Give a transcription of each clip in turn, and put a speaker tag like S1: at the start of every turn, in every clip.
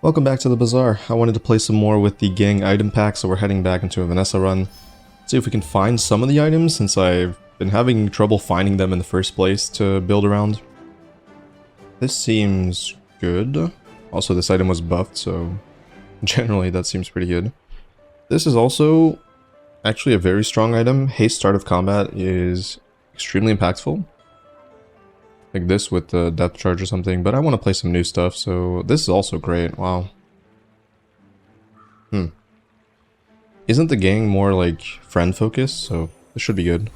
S1: Welcome back to the Bazaar. I wanted to play some more with the gang item pack, so we're heading back into a Vanessa run. See if we can find some of the items, since I've been having trouble finding them in the first place to build around. This seems good. Also, this item was buffed, so generally that seems pretty good. This is also actually a very strong item. Haste start of combat is extremely impactful. Like this with the depth charge or something, but I want to play some new stuff, so this is also great. Wow. Isn't the gang more like friend focused? So this should be good.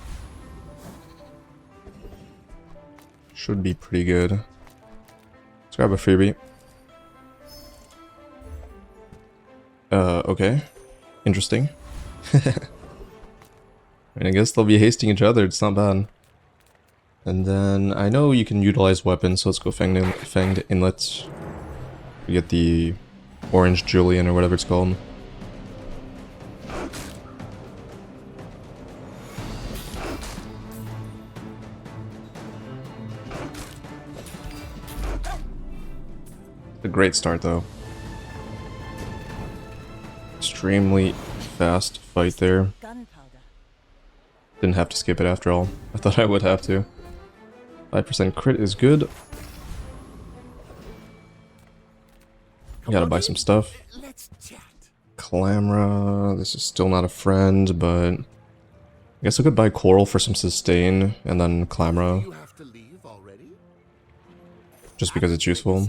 S1: Should be pretty good. Let's grab a freebie. Okay. Interesting. I guess they'll be hasting each other, it's not bad. And then, I know you can utilize weapons, so let's go Fanged Inlet. We get the Orange Julian or whatever it's called. A great start though. Extremely fast fight there. Didn't have to skip it after all. I thought I would have to. 5% crit is good. Gotta buy some stuff. Clamra, this is still not a friend, but I guess I could buy Coral for some sustain, and then Clamra. Just because it's useful.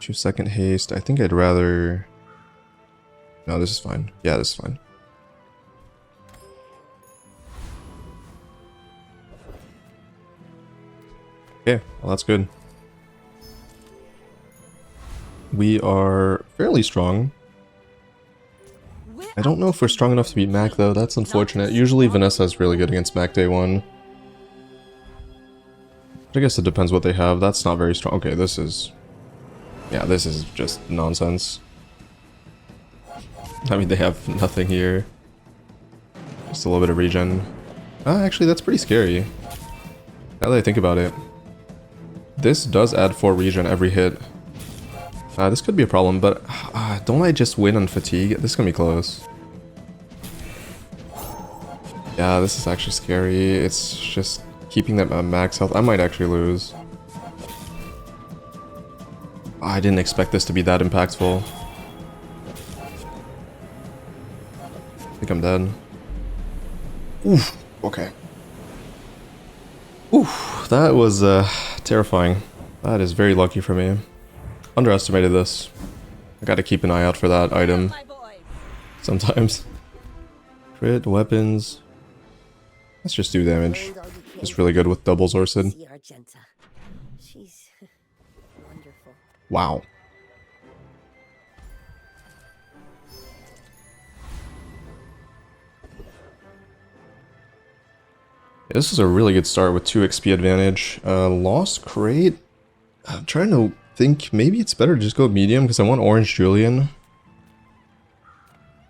S1: 2-second haste, I think I'd rather... No, this is fine. Yeah, this is fine. Okay, well that's good. We are fairly strong. I don't know if we're strong enough to beat Mac though, that's unfortunate. Usually Vanessa is really good against Mac day 1. I guess it depends what they have, that's not very strong. Okay, this is... Yeah, this is just nonsense. I mean, they have nothing here. Just a little bit of regen. Actually, that's pretty scary. Now that I think about it. This does add 4 regen every hit. This could be a problem, but don't I just win on fatigue? This is gonna be close. Yeah, this is actually scary. It's just keeping them at max health. I might actually lose. I didn't expect this to be that impactful. I think I'm dead. Oof, okay. Oof, that was terrifying. That is very lucky for me. Underestimated this. I gotta keep an eye out for that item. Sometimes. Crit, weapons. Let's just do damage. It's really good with doubles Orsid. Wow. This is a really good start with 2 XP advantage. Lost Crate? I'm trying to think, maybe it's better to just go medium because I want Orange Julian.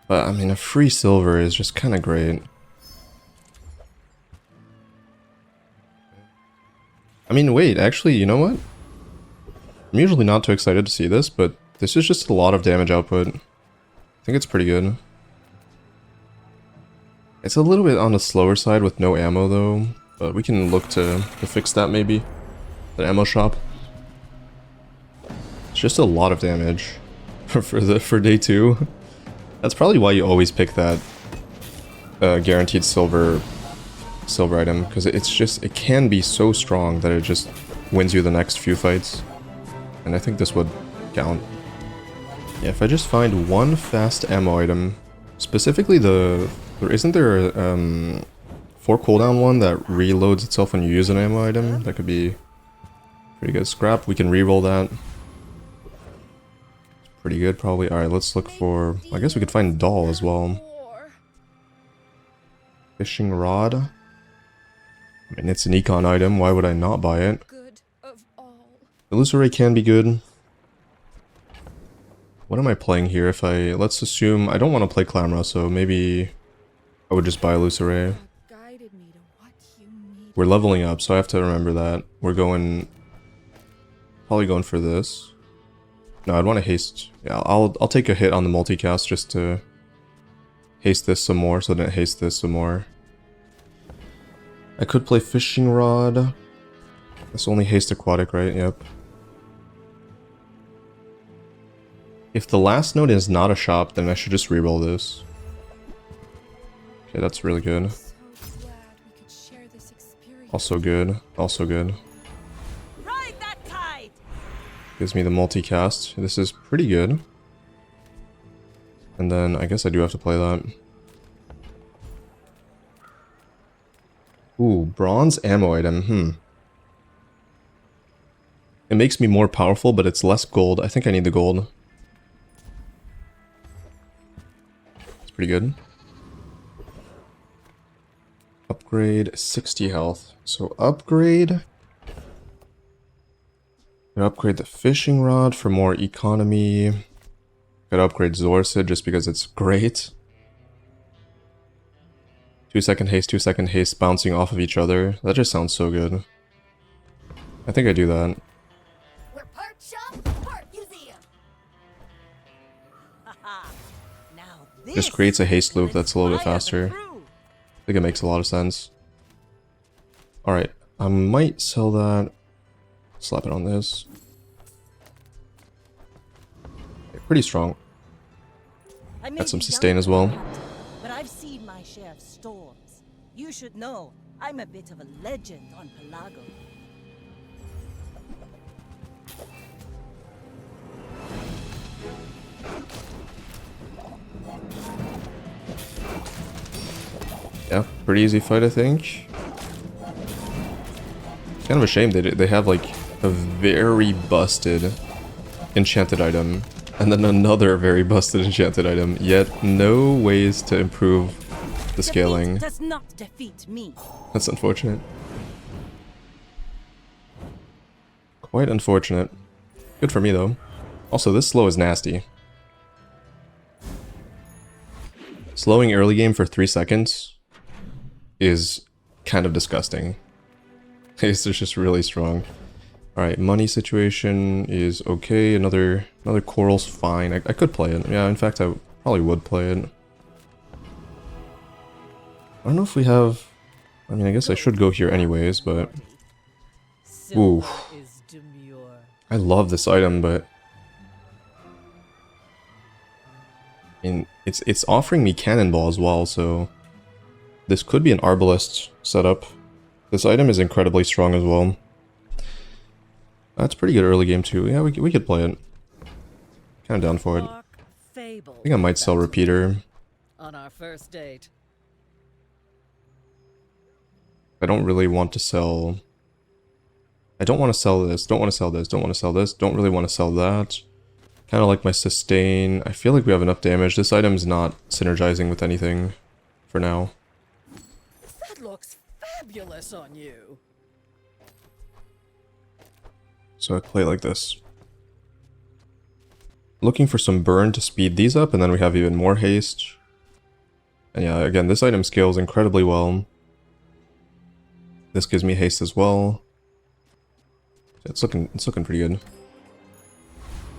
S1: But I mean, a free silver is just kind of great. I mean, wait, actually, you know what? I'm usually not too excited to see this, but this is just a lot of damage output. I think it's pretty good. It's a little bit on the slower side with no ammo though, but we can look to fix that maybe. The ammo shop. It's just a lot of damage for day 2. That's probably why you always pick that guaranteed silver item, because it can be so strong that it just wins you the next few fights. And I think this would count. Yeah, if I just find one fast ammo item, specifically isn't there a 4 cooldown one that reloads itself when you use an ammo item? That could be pretty good. Scrap, we can reroll that. It's pretty good probably. Alright, let's look for... I guess we could find Doll as well. Fishing rod. I mean, it's an econ item, why would I not buy it? Illusory can be good. What am I playing here if I... Let's assume... I don't want to play Clamra, so maybe... I would just buy Illusory. We're leveling up, so I have to remember that. We're going... Probably going for this. No, I'd want to haste. Yeah, I'll take a hit on the multicast just to haste this some more, so then haste this some more. I could play fishing rod. That's only haste aquatic, right? Yep. If the last node is not a shop, then I should just reroll this. Okay, that's really good. Also good. Also good. Gives me the multicast. This is pretty good. And then I guess I do have to play that. Ooh, bronze ammo item. It makes me more powerful, but it's less gold. I think I need the gold. It's pretty good. Upgrade 60 health. So upgrade. Could upgrade the fishing rod for more economy. Could upgrade Zorsid just because it's great. 2-second haste, 2-second haste bouncing off of each other. That just sounds so good. I think I do that.
S2: We're part shop, part museum.
S3: Now
S1: This creates a haste loop that's a little bit faster. I think it makes a lot of sense. Alright, I might sell that. Slap it on this. Okay, pretty strong. Got some sustain as well.
S3: But I've seen my share of storms. You should know, I'm a bit of a legend on Pelago.
S1: Yeah, pretty easy fight, I think. Kind of a shame they have like a very busted enchanted item and then another very busted enchanted item, yet no ways to improve the scaling.
S3: Defeat does not defeat me.
S1: That's unfortunate. Quite unfortunate. Good for me though. Also, this slow is nasty. Slowing early game for 3 seconds is kind of disgusting. Haste is just really strong. Alright, money situation is okay. Another coral's fine. I could play it. Yeah, in fact, I probably would play it. I don't know if we have... I mean, I guess I should go here anyways, but... Ooh. I love this item, but... I mean, it's offering me cannonball as well, so... This could be an arbalest setup. This item is incredibly strong as well. That's pretty good early game too. Yeah, we could play it. Kind of down for it. I think I might sell repeater.
S3: On our first date.
S1: I don't really want to sell... I don't want to sell this, don't want to sell this, don't want to sell this, don't really want to sell that. Kind of like my sustain. I feel like we have enough damage. This item's not synergizing with anything for now.
S3: That looks fabulous on you.
S1: So I play it like this. Looking for some burn to speed these up, and then we have even more haste. And yeah, again, this item scales incredibly well. This gives me haste as well. It's looking pretty good.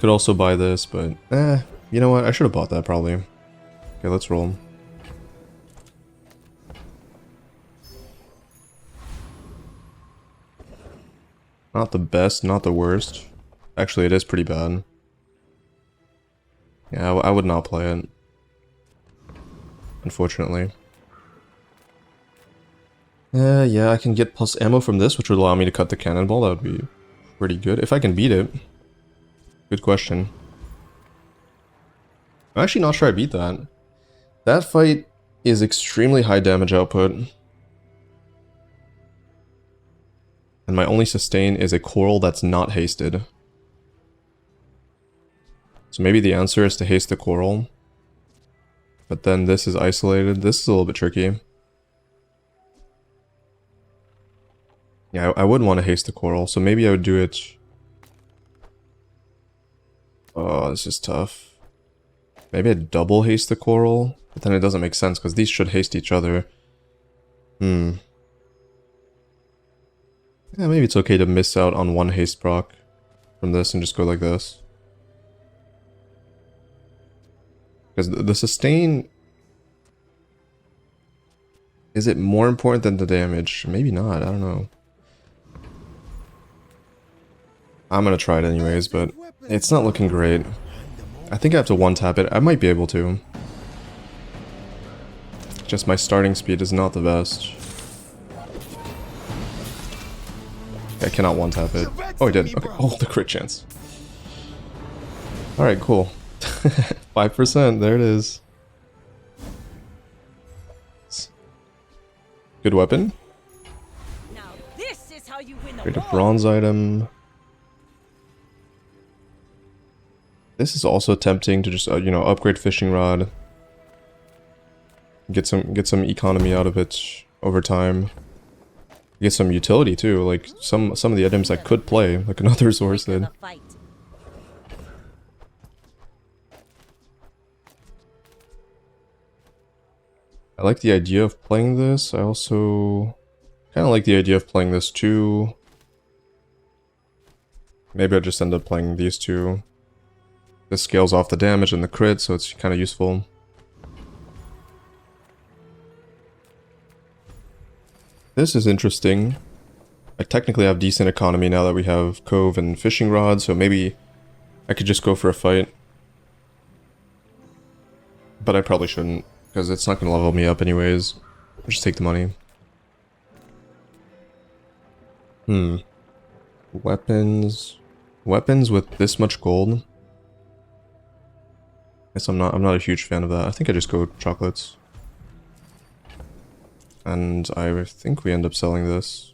S1: Could also buy this, but you know what? I should have bought that probably. Okay, let's roll. Not the best, not the worst. Actually, it is pretty bad. Yeah, I would not play it. Unfortunately. Yeah, I can get plus ammo from this, which would allow me to cut the cannonball. That would be pretty good. If I can beat it. Good question. I'm actually not sure I beat that. That fight is extremely high damage output. And my only sustain is a coral that's not hasted. So maybe the answer is to haste the coral. But then this is isolated. This is a little bit tricky. Yeah, I would want to haste the coral, so maybe I would do it... Oh, this is tough. Maybe I'd double haste the coral, but then it doesn't make sense, because these should haste each other. Yeah, maybe it's okay to miss out on one haste proc from this and just go like this. Because the sustain... Is it more important than the damage? Maybe not, I don't know. I'm gonna try it anyways, but it's not looking great. I think I have to one-tap it. I might be able to. Just my starting speed is not the best. I cannot one-tap it. Oh, I did. Okay. Oh, the crit chance. Alright, cool. 5%, there it is. Good weapon.
S3: Now this is how you win a
S1: Great a
S3: war.
S1: bronze item. This is also tempting to just, you know, upgrade fishing rod. Get some economy out of it over time. Get some utility too, like some of the items I could play, like another resource did.
S3: The fight.
S1: I like the idea of playing this. I also kind of like the idea of playing this too. Maybe I'll just end up playing these two. This scales off the damage and the crit, so it's kind of useful. This is interesting. I technically have decent economy now that we have Cove and Fishing Rod, so maybe I could just go for a fight. But I probably shouldn't, because it's not going to level me up anyways. I'll just take the money. Weapons. Weapons with this much gold? Guess I'm not a huge fan of that. I think I just go chocolates. And I think we end up selling this.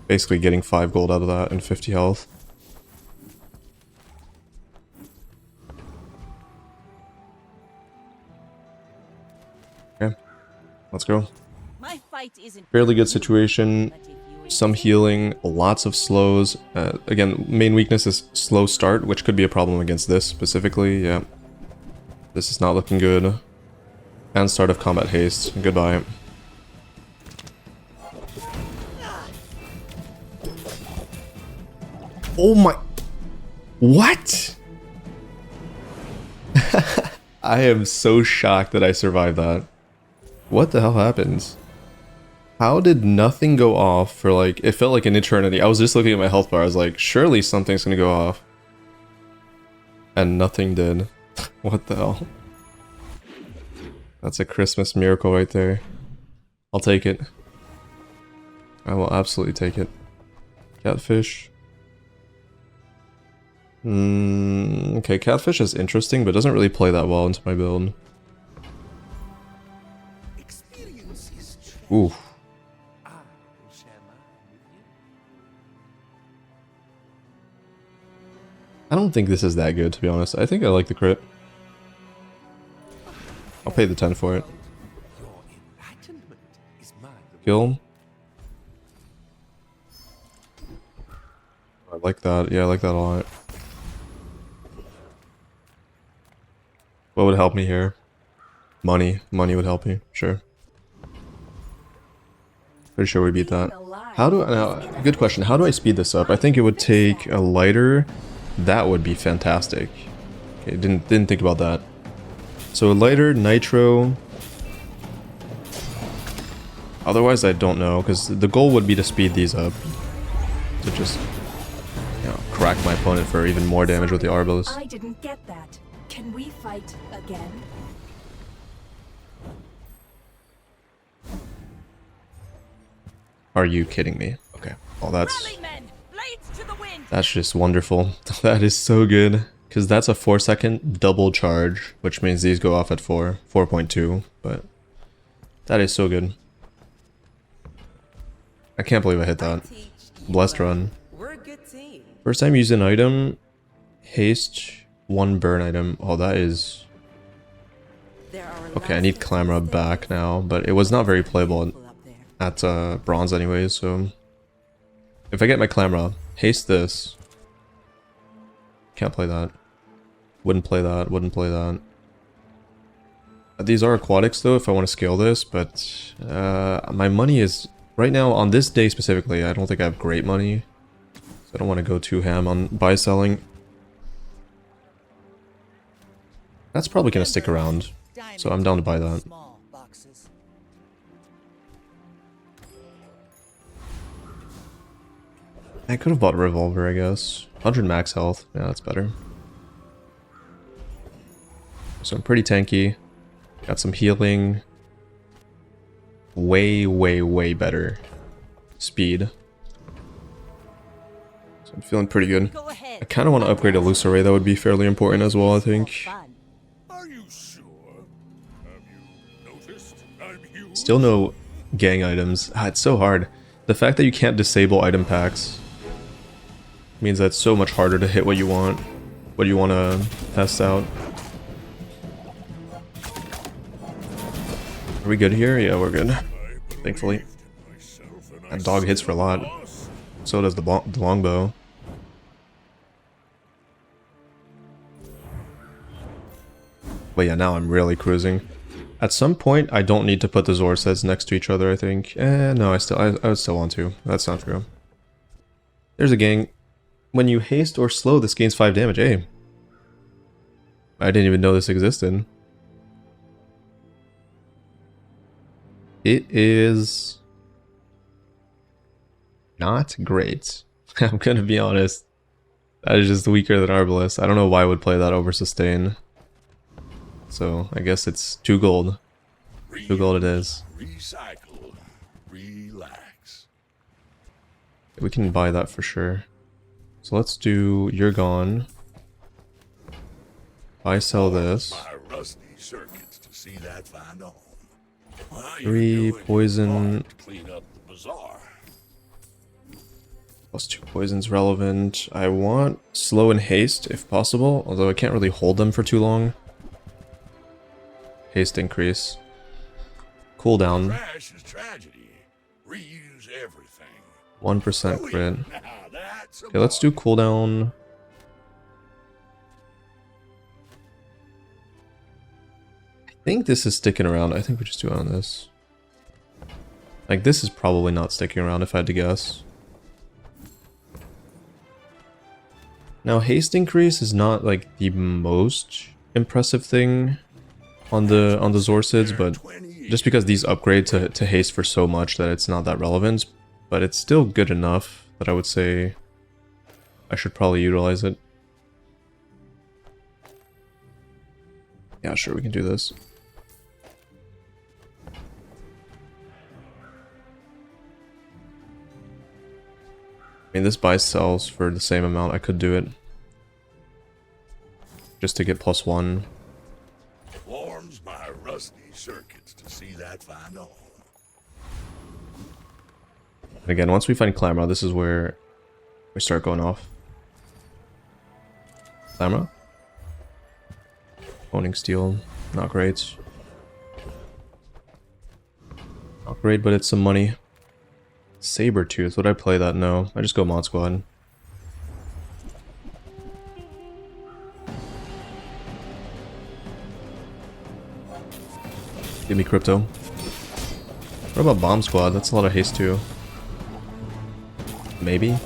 S1: Basically getting 5 gold out of that and 50 health. Okay, let's go.
S3: My fight isn't
S1: Fairly good situation.
S3: but if you
S1: Some healing, lots of slows. Again, main weakness is slow start, which could be a problem against this specifically. Yeah. This is not looking good. And start of combat haste. Goodbye. Oh my... What? I am so shocked that I survived that. What the hell happens? How did nothing go off for like... It felt like an eternity. I was just looking at my health bar. I was like, surely something's gonna go off. And nothing did. What the hell? That's a Christmas miracle right there. I'll take it. I will absolutely take it. Catfish. Okay, catfish is interesting, but doesn't really play that well into my build. Ooh. I don't think this is that good, to be honest. I think I like the crit. I'll pay the 10 for it. Kill. I like that. Yeah, I like that a lot. What would help me here? Money. Money would help me. Sure. Pretty sure we beat that. How do I... Now, good question. How do I speed this up? I think it would take a lighter. That would be fantastic. Okay, didn't think about that. So a lighter, nitro. Otherwise, I don't know, because the goal would be to speed these up. To just, you know, crack my opponent for even more damage with the arbalest.
S2: I didn't get that. Can we fight again?
S1: Are you kidding me? Okay. Oh,
S3: rally men, blades to the wind.
S1: that's just wonderful. That is so good. Because that's a 4-second double charge, which means these go off at 4.2, but that is so good. I can't believe I hit that. Blessed run.
S3: We're a good team.
S1: First time using item, haste, 1 burn item. Oh, that is... Okay, I need Clamora back now, but it was not very playable at bronze anyways, so... If I get my Clamora, haste this. Can't play that. Wouldn't play that, wouldn't play that. These are aquatics though if I want to scale this, but my money is... Right now, on this day specifically, I don't think I have great money. I don't want to go too ham on buy selling. That's probably going to stick around, so I'm down to buy that.
S3: Small boxes.
S1: I could have bought a revolver, I guess. 100 max health. Yeah, that's better. So I'm pretty tanky. Got some healing. Way, way, way better speed. So I'm feeling pretty good.
S3: Go ahead.
S1: I kind of want to upgrade a loose array. That would be fairly important as well, I think.
S3: Fun.
S4: Are you sure? Have you noticed I'm huge?
S1: Still no gang items. Ah, it's so hard. The fact that you can't disable item packs means that it's so much harder to hit what you want to test out. Are we good here? Yeah, we're good. Thankfully. That dog hits for a lot. So does the longbow. But yeah, now I'm really cruising. At some point, I don't need to put the Zor sets next to each other, I think. No, I would still want to. That's not true. There's a gang. When you haste or slow, this gains 5 damage. Hey. I didn't even know this existed. It is not great. I'm gonna be honest. That is just weaker than arbalest. I don't know why I would play that over sustain. So I guess it's 2 gold. 2 gold it is.
S4: Recycle. Relax.
S1: We can buy that for sure. So let's do You're Gone. Buy sell this.
S4: My rusty circuits to see that find home. Well,
S1: 3 poison.
S4: Clean up the bazaar.
S1: Plus 2 poisons relevant. I want slow and haste if possible, although I can't really hold them for too long. Haste increase. Cooldown.
S4: Trash is tragedy. Reuse everything.
S1: 1% crit.
S4: Now that's a
S1: Okay, let's do cooldown. I think this is sticking around. I think we just do it on this. Like, this is probably not sticking around if I had to guess. Now, haste increase is not like the most impressive thing on the Zorsids, but just because these upgrade to haste for so much that it's not that relevant, but it's still good enough that I would say I should probably utilize it. Yeah, sure, we can do this. I mean, this buys sells for the same amount. I could do it just to get +1.
S4: Warms my rusty circuits to see that find home.
S1: And again, once we find Clamor, this is where we start going off. Clamor? Owning steel, not great. Not great, but it's some money. Sabertooth, would I play that? No, I just go Mod Squad. Give me crypto. What about Bomb Squad? That's a lot of haste too. Maybe?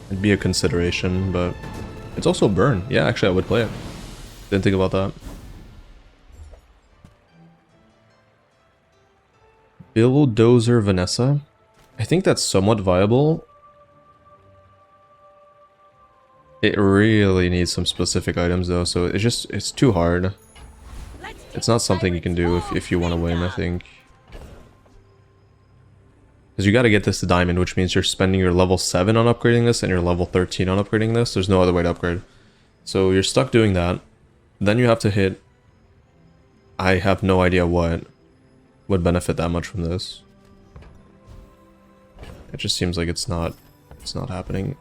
S1: It'd be a consideration, but it's also burn. Yeah, actually I would play it. Didn't think about that. Bulldozer Vanessa. I think that's somewhat viable. It really needs some specific items though, so it's too hard. It's not something you can do if you want to win, I think. Because you got to get this to diamond, which means you're spending your level 7 on upgrading this and your level 13 on upgrading this. There's no other way to upgrade. So you're stuck doing that. Then you have to hit... I have no idea what would benefit that much from this. It just seems like it's not happening.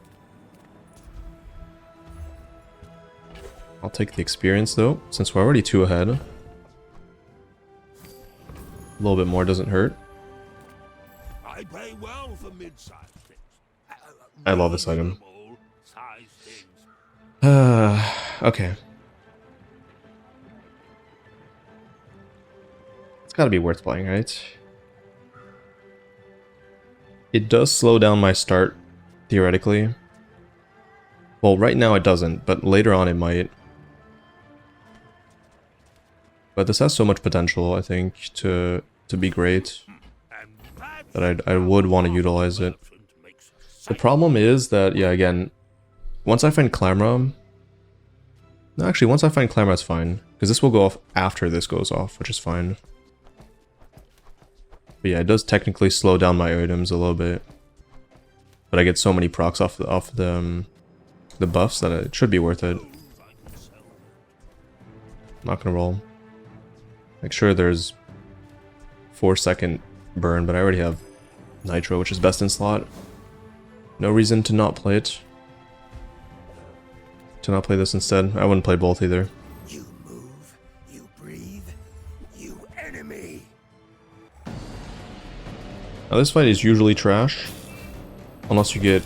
S1: I'll take the experience though, since we're already 2 ahead. A little bit more doesn't hurt.
S4: I pay well for mid-sized things.
S1: I love this item.
S4: Size things.
S1: Okay. It's gotta be worth playing, right? It does slow down my start, theoretically. Well, right now it doesn't, but later on it might. But this has so much potential, I think, to be great, that I would want to utilize it. The problem is that, yeah, again, once I find Clamra... No, actually, once I find Clamra, it's fine. Because this will go off after this goes off, which is fine. But yeah, it does technically slow down my items a little bit. But I get so many procs off the buffs that it should be worth it. Not gonna roll. Make sure there's 4-second burn, but I already have Nitro, which is best in slot. No reason to not play it. To not play this instead. I wouldn't play both either.
S4: You move, you breathe, you enemy.
S1: Now this fight is usually trash. Unless you get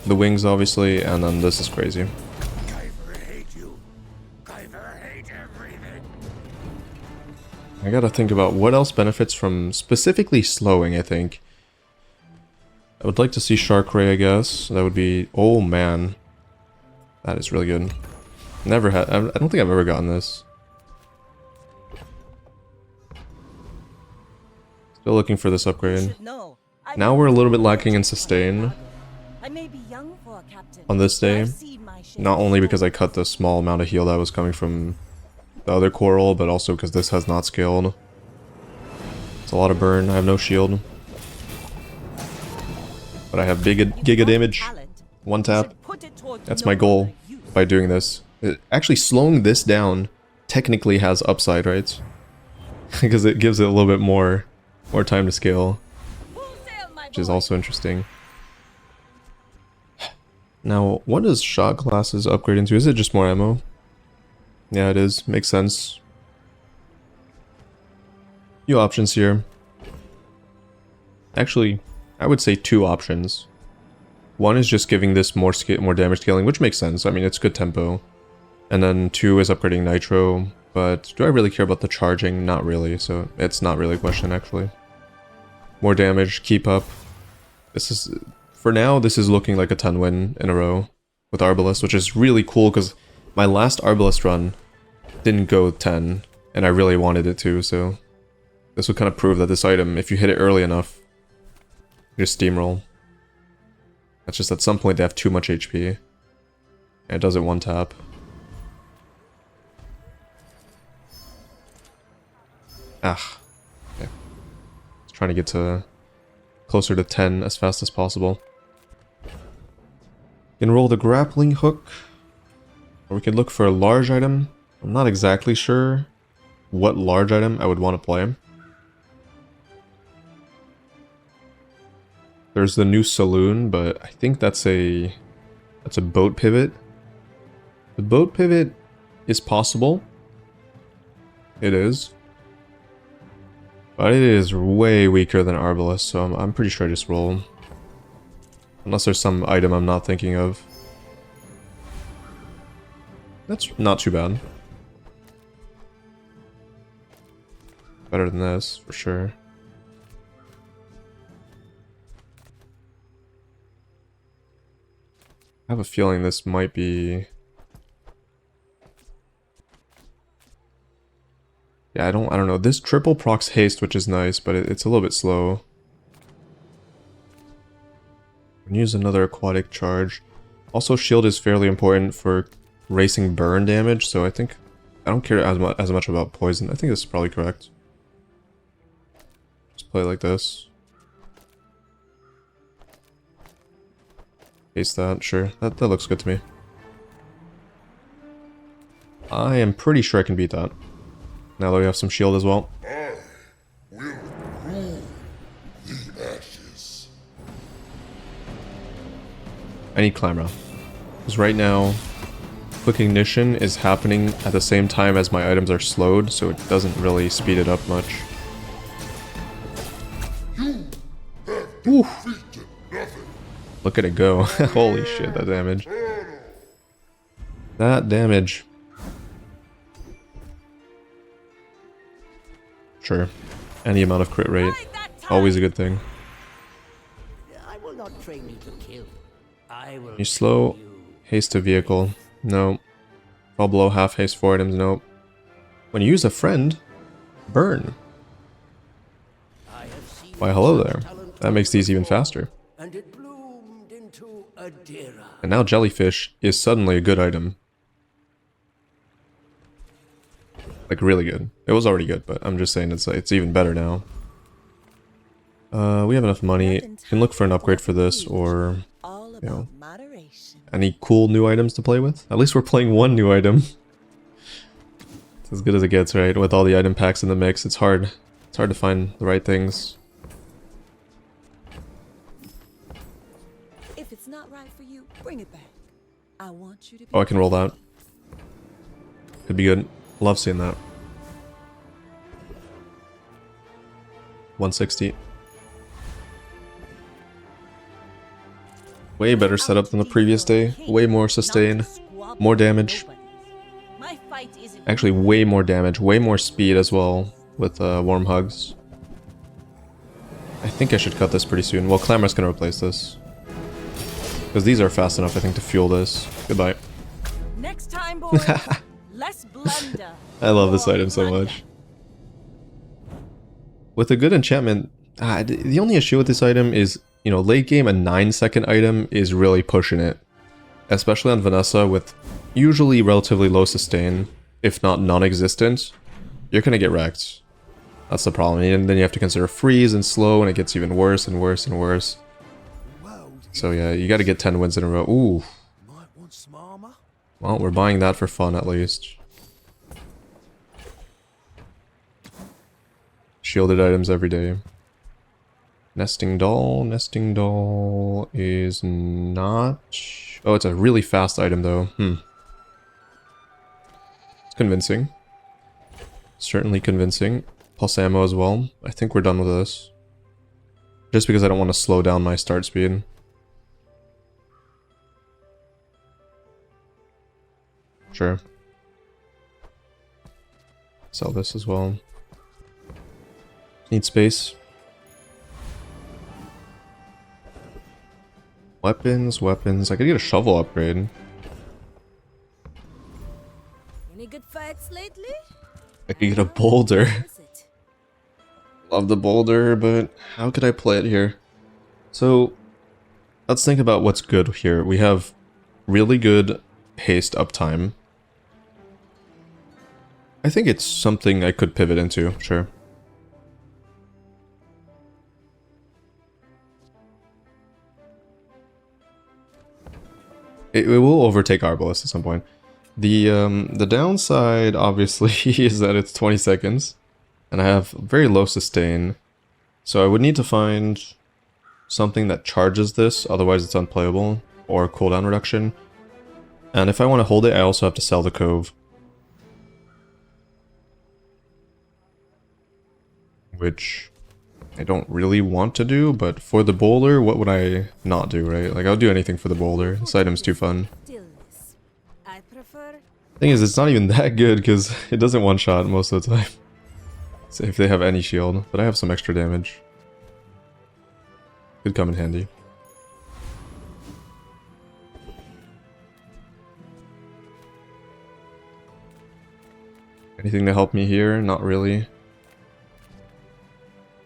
S1: the wings, obviously, and then this is crazy.
S4: Kyver hate you. Kyver hate everything.
S1: I gotta think about what else benefits from specifically slowing, I think. I would like to see Shark Ray, I guess. That would be... Oh, man. That is really good. Never had... I don't think I've ever gotten this. Still looking for this upgrade. Now we're a little bit lacking in sustain on this day. Not only because I cut the small amount of heal that was coming from the other coral, but also because this has not scaled. It's a lot of burn. I have no shield. But I have big giga damage. One tap. That's my goal by doing this. Actually, slowing this down technically has upside, right? Because it gives it a little bit more time to scale. Which is also interesting. Now, what does shot classes upgrade into? Is it just more ammo? Yeah, it is. Makes sense. Few options here. Actually, I would say 2 options. One is just giving this more damage scaling, which makes sense. I mean, it's good tempo. And then 2 is upgrading Nitro. But do I really care about the charging? Not really, so it's not really a question, actually. More damage, keep up. This is... For now, this is looking like a 10 win in a row with arbalest, which is really cool because my last arbalest run didn't go 10, and I really wanted it to, so... This would kind of prove that this item, if you hit it early enough, you just steamroll. That's just at some point they have too much HP. And it does it one tap. Ah. Okay. Just trying to get to closer to 10 as fast as possible. We can roll the grappling hook. Or we could look for a large item. I'm not exactly sure what large item I would want to play. There's the new saloon, but I think that's a boat pivot. The boat pivot is possible. It is. But it is way weaker than arbalest, so I'm pretty sure I just roll. Unless there's some item I'm not thinking of. That's not too bad. Better than this, for sure. I have a feeling this might be... Yeah, I don't know. This triple procs haste, which is nice, but it's a little bit slow. Use another aquatic charge. Also, shield is fairly important for racing burn damage, so I think I don't care as much about poison. I think this is probably correct. Just play it like this. Haste that, sure. That looks good to me. I am pretty sure I can beat that. Now that we have some shield as well.
S4: I will rule the ashes.
S1: I need Clamra. Because right now, quick ignition is happening at the same time as my items are slowed, so it doesn't really speed it up much. Oof. Look at it go. Holy shit, that damage. That damage. Sure. Any amount of crit rate. Always a good thing.
S5: not train you to kill. I will
S1: You slow,
S5: train you.
S1: haste to vehicle. No. Fall below half haste for items. Nope. When you use a friend, burn.
S5: I have seen
S1: Why, hello
S5: such
S1: there.
S5: talent
S1: That makes these even
S5: before,
S1: faster.
S5: And it bloomed into a Dira.
S1: And now jellyfish is suddenly a good item. Like, really good. It was already good, but I'm just saying it's even better now. We have enough money. Can look for an upgrade for this, or
S3: All
S1: you know,
S3: about moderation.
S1: any cool new items to play with. At least we're playing one new item. It's as good as it gets, right? With all the item packs in the mix, it's hard. It's hard to find the right things.
S3: If it's not right for you, bring it back. I want you to be
S1: Oh, I can roll that. Could be good. Love seeing that. 160. Way better setup than the previous day. Way more sustain. More damage.
S3: My fight isn't
S1: Actually, way more damage. Way more speed as well with warm hugs. I think I should cut this pretty soon. Well, Clamor's gonna replace this. Because these are fast enough, I think, to fuel this. Goodbye.
S3: next time, boys. Less blunder.
S1: I love this
S3: more
S1: item so
S3: blunder.
S1: much. With a good enchantment, the only issue with this item is, you know, late game a 9-second item is really pushing it. Especially on Vanessa with usually relatively low sustain, if not non-existent. You're gonna get wrecked. That's the problem. And then you have to consider freeze and slow, and it gets even worse and worse and worse. So yeah, you gotta get 10 wins in a row. Ooh.
S4: Might want some armor?
S1: Well, we're buying that for fun at least. Shielded items every day. Nesting doll. Nesting doll is not... Oh, it's a really fast item though. It's convincing. Certainly convincing. Plus ammo as well. I think we're done with this. Just because I don't want to slow down my start speed. Sure. Sell this as well. Need space. Weapons, weapons. I could get a shovel upgrade.
S3: Any good fights lately?
S1: I could get a boulder.
S3: Is it?
S1: Love the boulder, but how could I play it here? So, let's think about what's good here. We have really good haste uptime. I think it's something I could pivot into, sure. It will overtake arbalest at some point. The downside, obviously, is that it's 20 seconds. And I have very low sustain. So I would need to find something that charges this, otherwise it's unplayable. Or cooldown reduction. And if I want to hold it, I also have to sell the cove. Which I don't really want to do, but for the boulder, what would I not do, right? Like, I'll do anything for the boulder. This item's too fun.
S3: Stillness. I prefer.
S1: Thing is, it's not even that good, because it doesn't one-shot most of the time. So if they have any shield, but I have some extra damage. Could come in handy. Anything to help me here? Not really.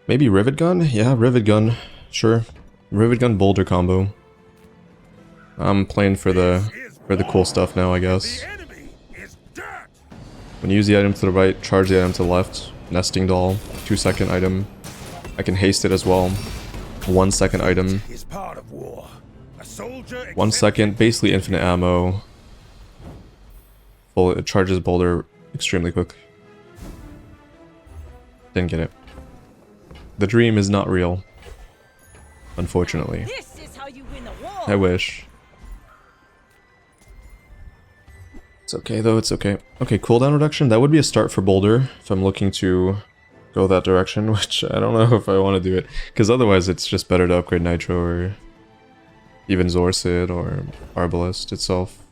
S1: Maybe Rivet Gun? Yeah, Rivet Gun. Sure. Rivet Gun Boulder combo. I'm playing for the cool stuff now, I guess.
S4: The enemy is dirt.
S1: When you use the item to the right, charge the item to the left. Nesting doll, 2-second item. I can haste it as well. 1-second item.
S4: Is part of war. A soldier
S1: 1 second, basically infinite ammo. Full, it charges boulder extremely quick. Didn't get it. The dream is not real. Unfortunately.
S3: This is how you win a war.
S1: I wish. It's okay though, it's okay. Okay, cooldown reduction, that would be a start for Boulder if I'm looking to go that direction, which I don't know if I want to do it. Because otherwise it's just better to upgrade Nitro or even Zorcid or Arbalest itself.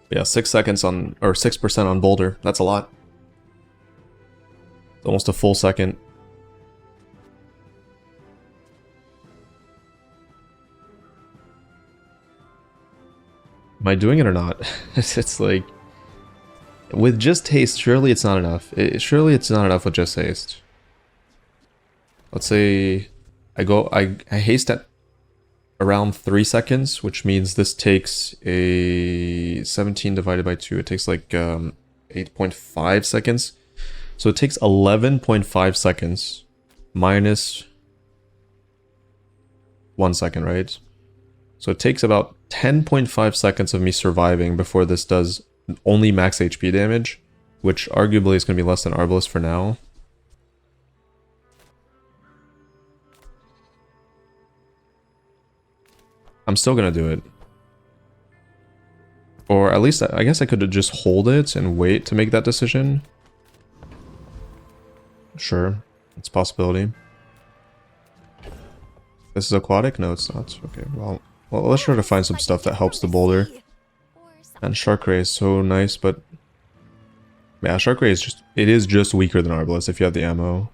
S1: But yeah, 6 seconds on, or 6% on Boulder, that's a lot. Almost a full second. Am I doing it or not? It's like... With just haste, surely it's not enough. Surely it's not enough with just haste. Let's say I haste at around 3 seconds, which means this takes a 17 divided by 2. It takes like 8.5 seconds. So it takes 11.5 seconds minus 1 second, right? So it takes about 10.5 seconds of me surviving before this does only max HP damage, which arguably is going to be less than arbalest for now. I'm still going to do it. Or at least I guess I could just hold it and wait to make that decision. Sure, it's a possibility. This is aquatic? No, it's not. Okay, well let's try to find some stuff that helps the boulder. And Shark Ray is so nice, but yeah, Shark Ray is just weaker than arbalest if you have the ammo.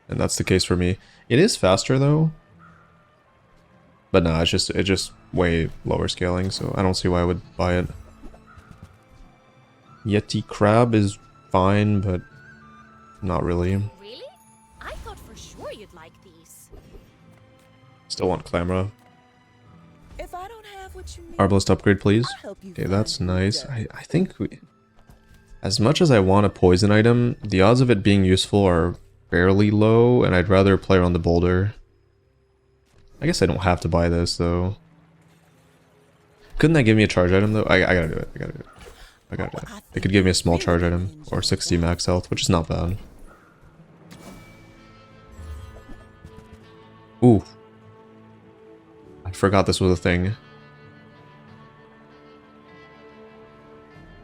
S1: And that's the case for me. It is faster though. But no, it's just way lower scaling, so I don't see why I would buy it. Yeti Crab is fine, but not really.
S6: Really? I thought for sure you'd like these.
S1: Still want Clamra.
S3: If I don't have what you need,
S1: Arbalest upgrade, please.
S3: I'll help you
S1: Okay,
S3: find
S1: that's
S3: what you
S1: nice.
S3: need.
S1: I think as much as I want a poison item, the odds of it being useful are fairly low, and I'd rather play around the boulder. I guess I don't have to buy this, though. Couldn't that give me a charge item, though? I gotta do it. I gotta do it. I gotta do it. It could give me a small charge item, or 60 max health, which is not bad. Ooh. I forgot this was a thing.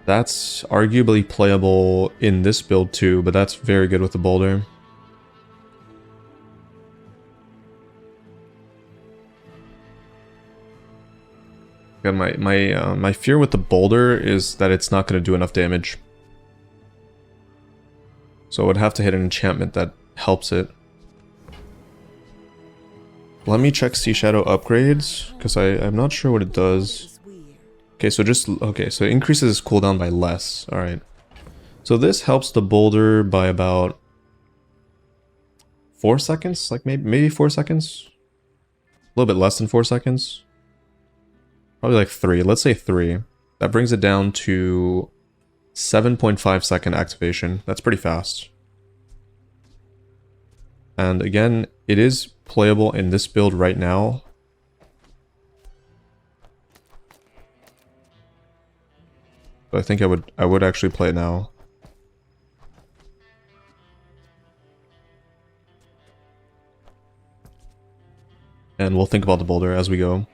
S1: That's arguably playable in this build, too, but that's very good with the boulder. Yeah, my fear with the boulder is that it's not going to do enough damage. So I would have to hit an enchantment that helps it. Let me check Sea Shadow upgrades, because I'm not sure what it does. Okay, so so it increases its cooldown by less. Alright. So this helps the boulder by about 4 seconds? Like maybe 4 seconds? A little bit less than 4 seconds. Probably like 3. Let's say 3. That brings it down to 7.5 second activation. That's pretty fast. And again, it is playable in this build right now. But I think I would actually play it now. And we'll think about the boulder as we go.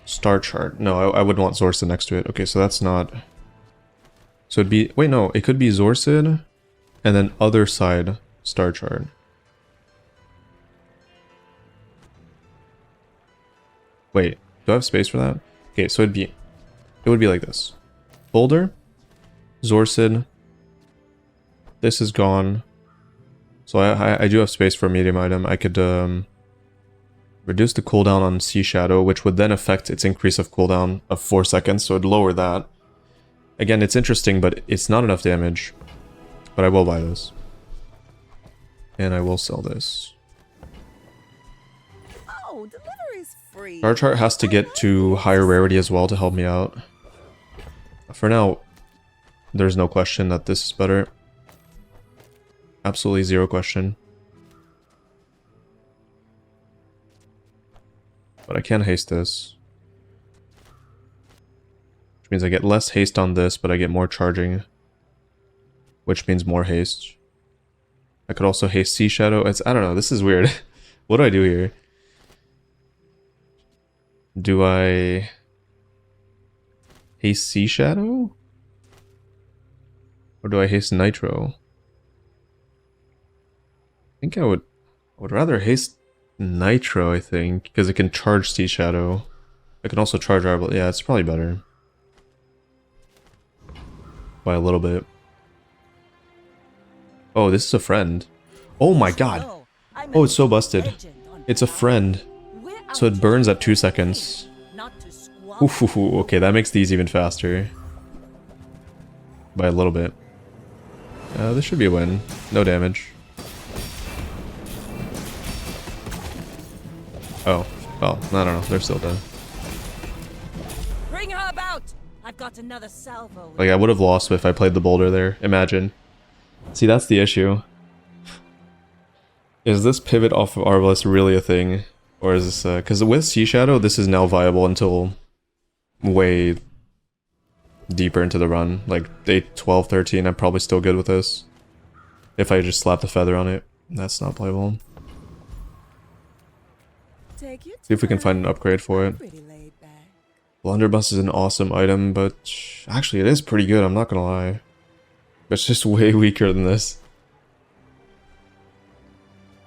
S1: Star chart. No, I wouldn't want Zorsid next to it. Okay, so that's not... So it'd be... Wait, no. It could be Zorsid, and then other side star chart. Wait, do I have space for that? Okay, so it would be like this. Boulder, Zorsid. This is gone. So I do have space for a medium item. I could... reduce the cooldown on Sea Shadow, which would then affect its increase of cooldown of 4 seconds, so it'd lower that. Again, it's interesting, but it's not enough damage. But I will buy this. And I will sell this.
S3: Oh, delivery's free.
S1: Star Chart has to get to higher rarity as well to help me out. For now, there's no question that this is better. Absolutely zero question. But I can haste this. Which means I get less haste on this, but I get more charging. Which means more haste. I could also haste Sea Shadow. I don't know, this is weird. What do I do here? Do I haste Sea Shadow? Or do I haste Nitro? I think I would rather haste Nitro, I think, because it can charge Sea Shadow. I can also charge Arbalest. Yeah, it's probably better. By a little bit. Oh, this is a friend. Oh my god. Oh, it's so busted. It's a friend. So it burns at 2 seconds. Oof, okay, that makes these even faster. By a little bit. This should be a win. No damage. Oh. Oh, I don't know. They're still dead.
S3: Bring her about! I've got another salvo.
S1: Like, I would have lost if I played the Boulder there. Imagine. See, that's the issue. Is this pivot off of arbalest really a thing? Or is this, because with Sea Shadow, this is now viable until way deeper into the run. Like, day 12, 13, I'm probably still good with this. If I just slap the feather on it. That's not playable.
S2: Take your
S1: See if we can find an upgrade for it.
S2: Pretty laid back.
S1: Blunderbuss is an awesome item, but actually it is pretty good, I'm not gonna lie. But it's just way weaker than this.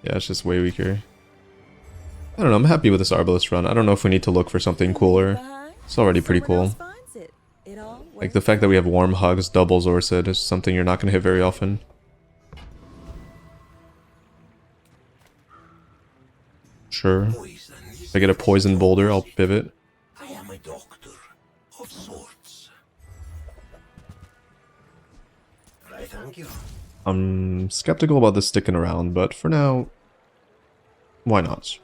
S1: Yeah, it's just way weaker. I don't know, I'm happy with this arbalest run. I don't know if we need to look for something cooler. It's already pretty cool. Like the fact that we have Warm Hugs, double Zorsid is something you're not gonna hit very often. Sure. If I get a poison boulder, I'll pivot.
S4: I am a doctor of sorts. I thank you.
S1: I'm skeptical about this sticking around, but for now, why not?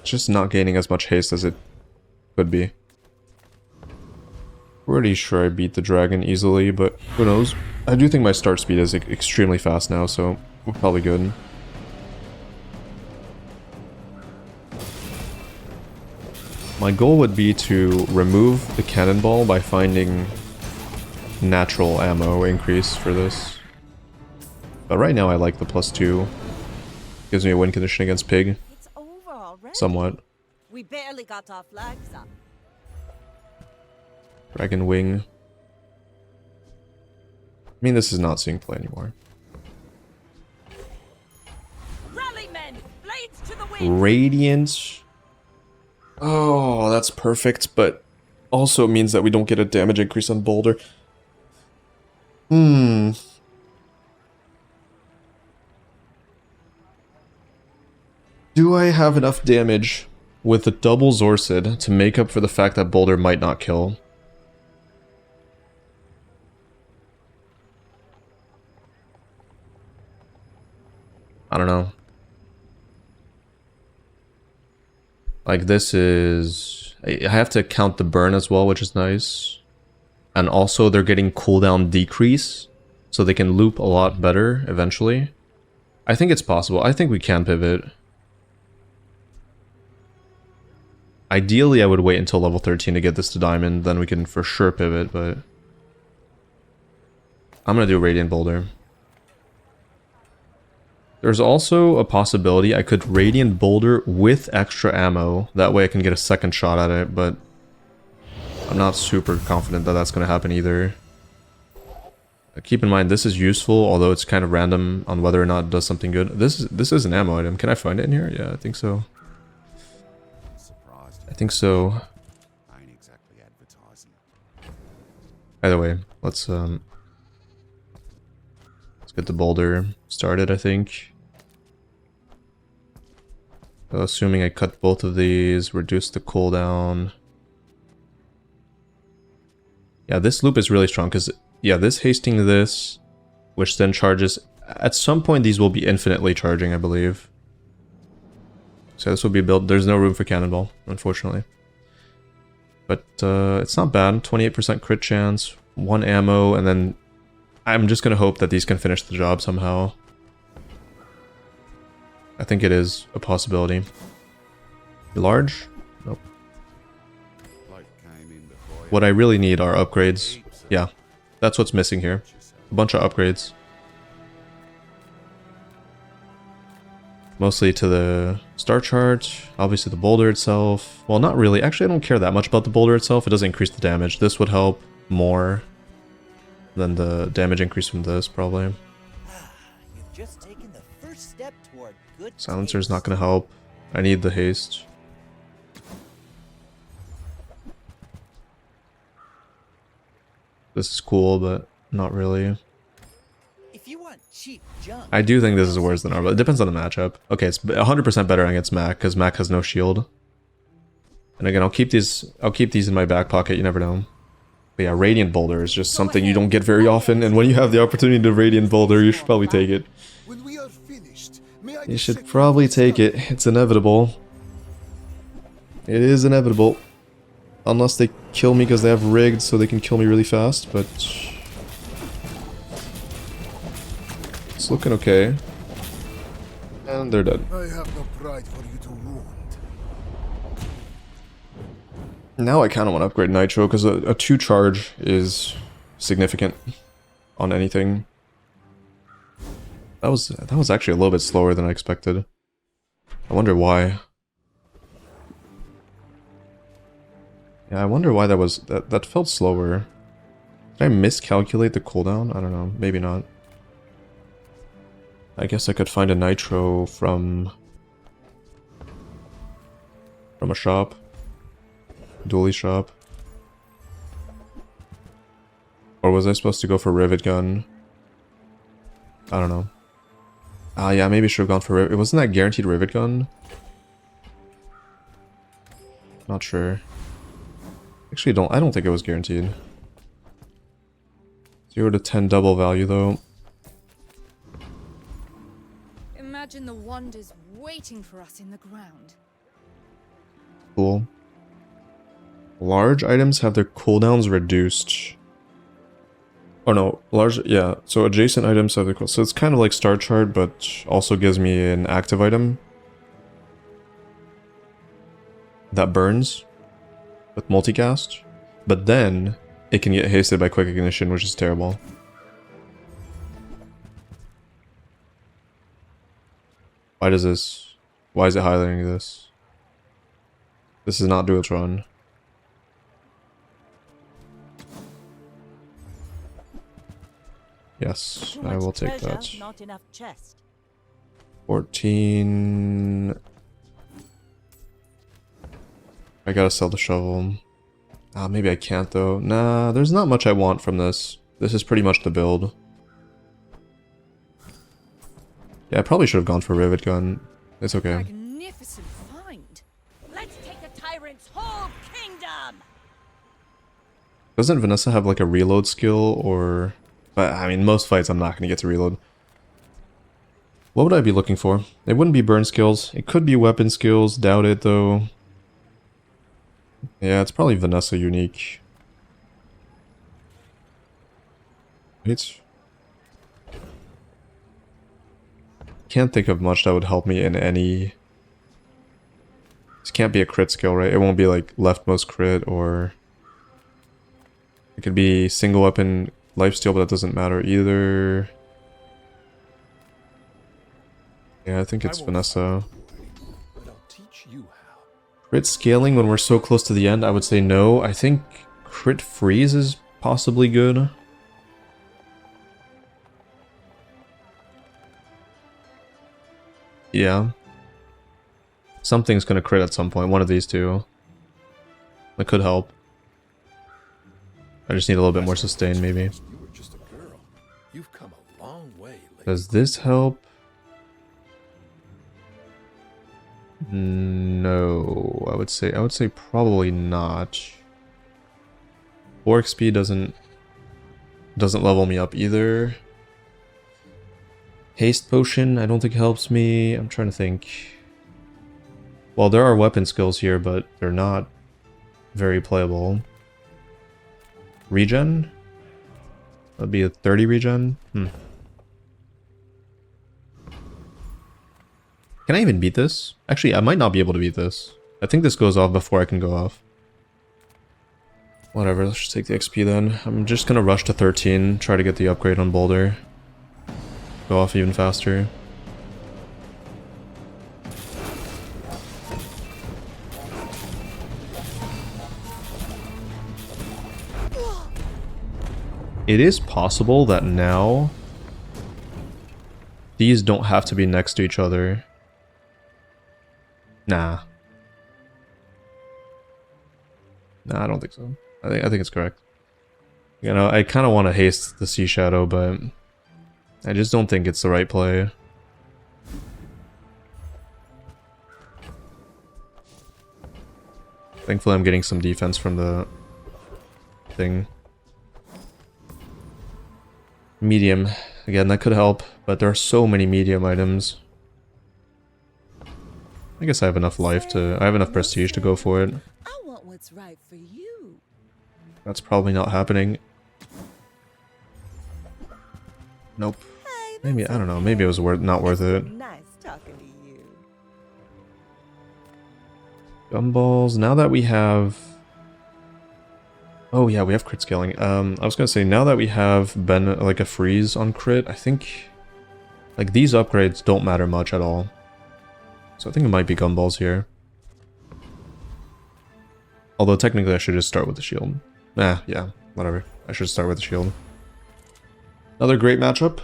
S1: Just not gaining as much haste as it could be. Pretty sure I beat the dragon easily, but who knows? I do think my start speed is extremely fast now, so we're probably good. My goal would be to remove the cannonball by finding natural ammo increase for this. But right now I like the +2. Gives me a win condition against Pig.
S3: It's over already.
S1: Somewhat.
S3: We barely got our flags up.
S1: Dragon Wing. I mean, this is not seeing play anymore.
S3: Rally men, blades to the wind.
S1: Radiant. Oh, that's perfect, but also means that we don't get a damage increase on Boulder. Do I have enough damage with the double Zorsid to make up for the fact that Boulder might not kill? I don't know. Like this is... I have to count the burn as well, which is nice. And also they're getting cooldown decrease, so they can loop a lot better eventually. I think it's possible. I think we can pivot. Ideally, I would wait until level 13 to get this to diamond, then we can for sure pivot, but... I'm gonna do Radiant Boulder. There's also a possibility I could Radiant Boulder with extra ammo. That way I can get a second shot at it, but I'm not super confident that that's going to happen either. Keep in mind, this is useful, although it's kind of random on whether or not it does something good. This is an ammo item. Can I find it in here? Yeah, I think so. I think so. Either way, let's get the boulder started, I think. So assuming I cut both of these, reduce the cooldown. Yeah, this loop is really strong because, yeah, this hasting this, which then charges. At some point, these will be infinitely charging, I believe. So this will be built. There's no room for cannonball, unfortunately. But it's not bad. 28% crit chance, 1 ammo, and then I'm just gonna hope that these can finish the job somehow. I think it is a possibility. Large? Nope. What I really need are upgrades. Yeah, that's what's missing here. A bunch of upgrades. Mostly to the star chart, obviously the boulder itself. Well, not really. Actually, I don't care that much about the boulder itself. It doesn't increase the damage. This would help more than the damage increase from this, probably.
S5: You've just taken the first step toward good
S1: Silencer's not going to help. I need the haste. This is cool, but not really.
S5: If If you want cheap junk,
S1: I do think this is worse than Arbalest. It depends on the matchup. Okay, it's 100% better against Mac, because Mac has no shield. And again, I'll keep these in my back pocket, you never know. But yeah, Radiant Boulder is just something you don't get very often, and when you have the opportunity to Radiant Boulder, you should probably take it.
S4: When we are finished, may I
S1: You should probably take it. It's inevitable. It is inevitable. Unless they kill me because they have rigged so they can kill me really fast, but... It's looking okay. And they're dead.
S4: I have no pride for you to wound.
S1: Now I kind of want to upgrade Nitro because a 2 charge is significant on anything. That was actually a little bit slower than I expected. I wonder why. Yeah, I wonder why that felt slower. Did I miscalculate the cooldown? I don't know. Maybe not. I guess I could find a Nitro from a shop. Dually shop. Or was I supposed to go for Rivet Gun? I don't know. Ah, yeah, maybe I should have gone for Rivet. Wasn't that guaranteed Rivet Gun? Not sure. Actually, I don't think it was guaranteed. 0 to 10 double value, though.
S6: Imagine the wonders waiting for us in the ground.
S1: Cool. Large items have their cooldowns reduced. Oh no, yeah, so adjacent items have their cooldown. So it's kind of like Star Chart, but also gives me an active item that burns with multicast. But then it can get hasted by quick ignition, which is terrible. Why is it highlighting this? This is not Dualtron. Yes,
S3: Too
S1: I
S3: much
S1: will take
S3: treasure,
S1: that.
S3: Not enough chest.
S1: 14. I gotta sell the shovel. Ah, maybe I can't though. Nah, there's not much I want from this. This is pretty much the build. Yeah, I probably should have gone for Rivet Gun. It's okay.
S6: Magnificent find.
S3: Let's take the tyrant's whole kingdom.
S1: Doesn't Vanessa have like a reload skill or... But I mean, most fights I'm not going to get to reload. What would I be looking for? It wouldn't be burn skills. It could be weapon skills. Doubt it though. Yeah, it's probably Vanessa unique. It's... Can't think of much that would help me in any... This can't be a crit skill, right? It won't be like leftmost crit or... It could be single weapon lifesteal, but that doesn't matter either. Yeah, I think it's Vanessa.
S4: But I'll teach you how.
S1: Crit scaling when we're so close to the end, I would say no. I think crit freeze is possibly good. Yeah. Something's gonna crit at some point, one of these two. That could help. I just need a little bit more sustain, maybe.
S4: You were just a girl. You've come a long way lately.
S1: Does this help? No, I would say probably not. 4 XP doesn't level me up either. Haste potion, I don't think helps me. I'm trying to think. Well, there are weapon skills here, but they're not very playable. Regen? That'd be a 30 regen? Can I even beat this? Actually, I might not be able to beat this. I think this goes off before I can go off. Whatever, let's just take the XP then. I'm just gonna rush to 13, try to get the upgrade on Boulder. Go off even faster. It is possible that now these don't have to be next to each other. Nah. Nah, I don't think so. I think it's correct. You know, I kind of want to haste the Sea Shadow, but I just don't think it's the right play. Thankfully, I'm getting some defense from the thing. Medium. Again, that could help, but there are so many medium items. I guess I have enough life to... I have enough prestige to go for it.
S3: I want what's right for you.
S1: That's probably not happening. Nope.
S3: Hey,
S1: Maybe, I don't know, maybe it was not worth it.
S3: nice talking to you.
S1: Gumballs, now that we have... Oh yeah, we have crit scaling. I was gonna say, now that we have like a freeze on crit, I think... Like, these upgrades don't matter much at all. So I think it might be gumballs here. Although technically I should just start with the shield. Yeah, whatever. I should start with the shield. Another great matchup.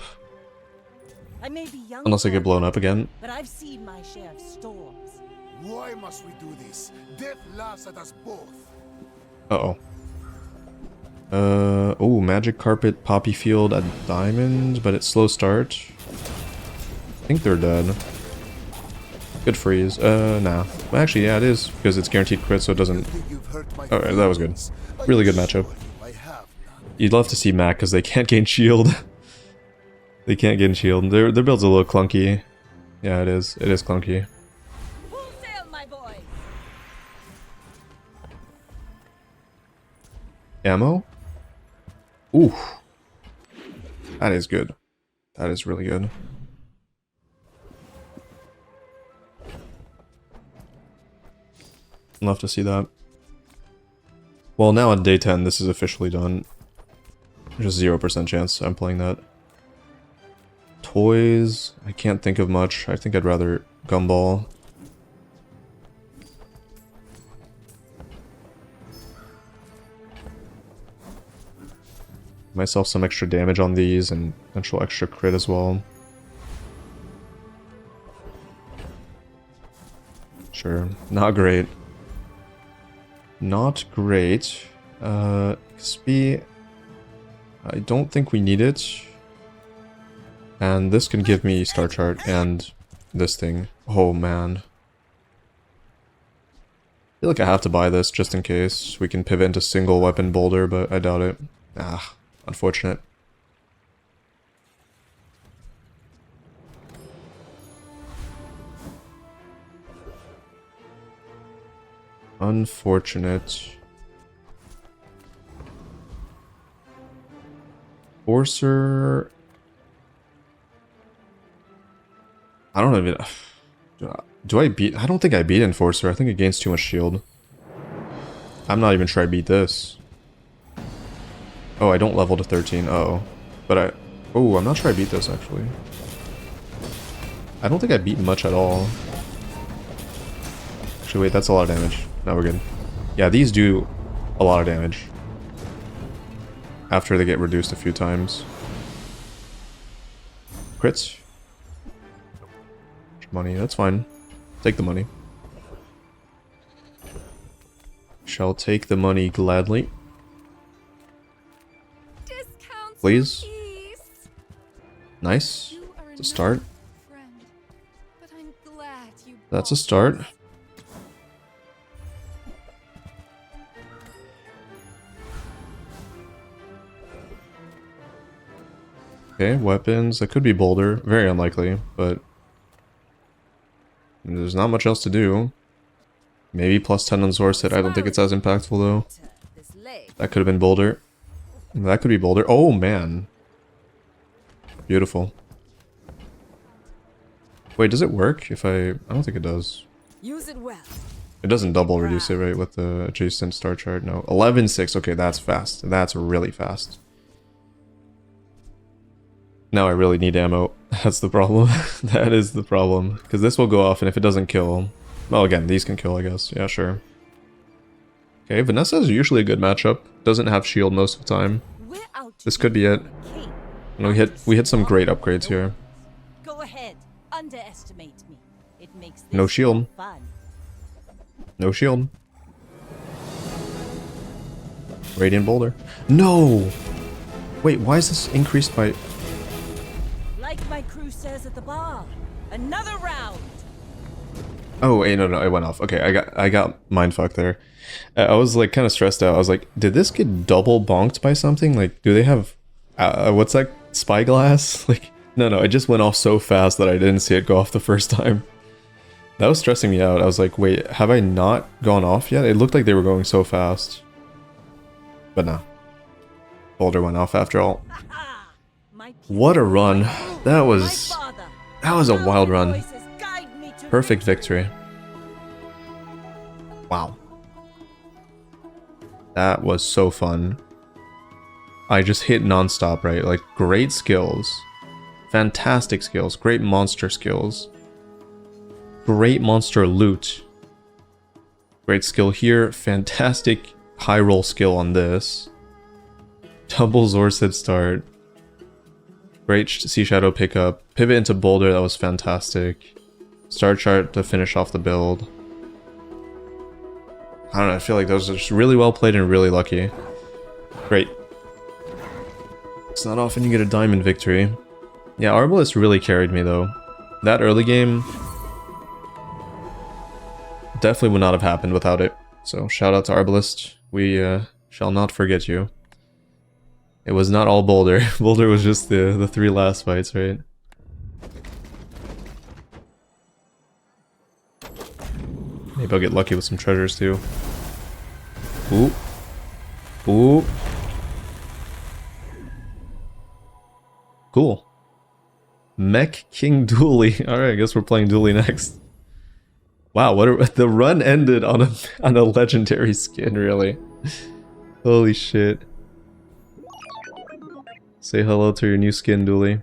S3: I may be young,
S1: Unless I get blown up again.
S3: but I've seen my share of storms.
S4: Why must we do this? Death laughs at us both.
S1: Uh-oh. Oh, magic carpet, poppy field at diamond, but it's slow start. I think they're dead. Good freeze. Nah. Well, actually, yeah, it is, because it's guaranteed crit, so it doesn't... Alright, that was good. Really good matchup. You'd love to see Mac, because they can't gain shield. They can't gain shield. Their build's a little clunky. Yeah, it is. It is clunky.
S3: Full sail, my boy.
S1: Ammo? Ooh. That is good. That is really good. Love to see that. Well, now on day 10, this is officially done. There's a 0% chance I'm playing that. Toys, I can't think of much. I think I'd rather gumball. Myself some extra damage on these and potential extra crit as well. Sure, not great. Not great. XP, I don't think we need it. And this can give me star chart and this thing. Oh man. I feel like I have to buy this just in case. We can pivot into single weapon Boulder, but I doubt it. Ah, unfortunate. Unfortunate. Forcer. I don't even... Do I beat... I don't think I beat Enforcer. I think it gains too much shield. I'm not even sure I beat this. Oh, I don't level to 13. Uh-oh. But I... Oh, I'm not sure I beat this, actually. I don't think I beat much at all. Actually, wait, that's a lot of damage. Now we're good. Yeah, these do a lot of damage. After they get reduced a few times. Crits. Money, that's fine. Take the money. Shall take the money gladly.
S6: Discounts,
S1: Please.
S6: please.
S1: Nice.
S6: You are
S1: It's a start.
S6: another friend, but I'm glad you
S1: That's a
S6: bought
S1: start.
S6: this.
S1: Okay, weapons. That could be Boulder. Very unlikely, but there's not much else to do. Maybe plus 10 on Source Hit. I don't think it's as impactful though.
S6: This leg.
S1: That could have been Boulder. That could be Boulder. Oh man. Beautiful. Wait, does it work if I don't think it does.
S2: Use it well.
S1: It doesn't double reduce it, right, with the adjacent star chart? No. 11.6. Okay, that's fast. That's really fast. Now I really need ammo. That's the problem. That is the problem. Because this will go off, and if it doesn't kill... Well, again, these can kill, I guess. Yeah, sure. Okay, Vanessa is usually a good matchup. Doesn't have shield most of the time.
S3: We're out to
S1: This could be it.
S3: king.
S1: And we hit some great upgrades here.
S3: Go ahead, underestimate me. It makes this
S1: No shield.
S3: fun.
S1: No shield. Radiant Boulder. No! Wait, why is this increased by...
S3: Like my crew says at the bar, another round.
S1: Oh wait, no, it went off. Okay, I got mindfucked there. I was like kind of stressed out. I was like, did this get double bonked by something? Like, do they have what's that, spyglass? Like, no, it just went off so fast that I didn't see it go off the first time. That was stressing me out. I was like, wait, have I not gone off yet? It looked like they were going so fast. But no. Boulder went off after all. What a run. That was a wild run. Perfect victory. Wow. That was so fun. I just hit non-stop, right? Like, great skills. Fantastic skills. Great monster skills. Great monster loot. Great skill here. Fantastic high roll skill on this. Double Zorsid start. Great Sea Shadow pickup. Pivot into Boulder, that was fantastic. Star chart to finish off the build. I don't know, I feel like those are just really well played and really lucky. Great. It's not often you get a diamond victory. Yeah, Arbalest really carried me though. That early game definitely would not have happened without it. So shout out to Arbalest. We shall not forget you. It was not all Boulder. Boulder was just the 3 last fights, right? Maybe I'll get lucky with some treasures too. Ooh. Ooh. Cool. Mech King Dooley. Alright, I guess we're playing Dooley next. Wow, the run ended on a legendary skin, really. Holy shit. Say hello to your new skin, Dooley.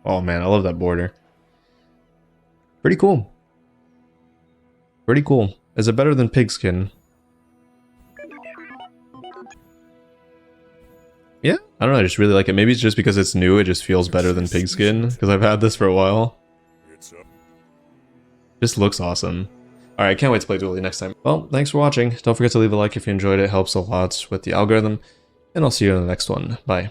S1: Oh man, I love that border. Pretty cool. Pretty cool. Is it better than pigskin? Yeah, I don't know, I just really like it. Maybe it's just because it's new, it just feels better than pigskin, because I've had this for a while. Just looks awesome. Alright, can't wait to play Dooley next time. Well, thanks for watching. Don't forget to leave a like if you enjoyed it. It helps a lot with the algorithm. And I'll see you in the next one. Bye.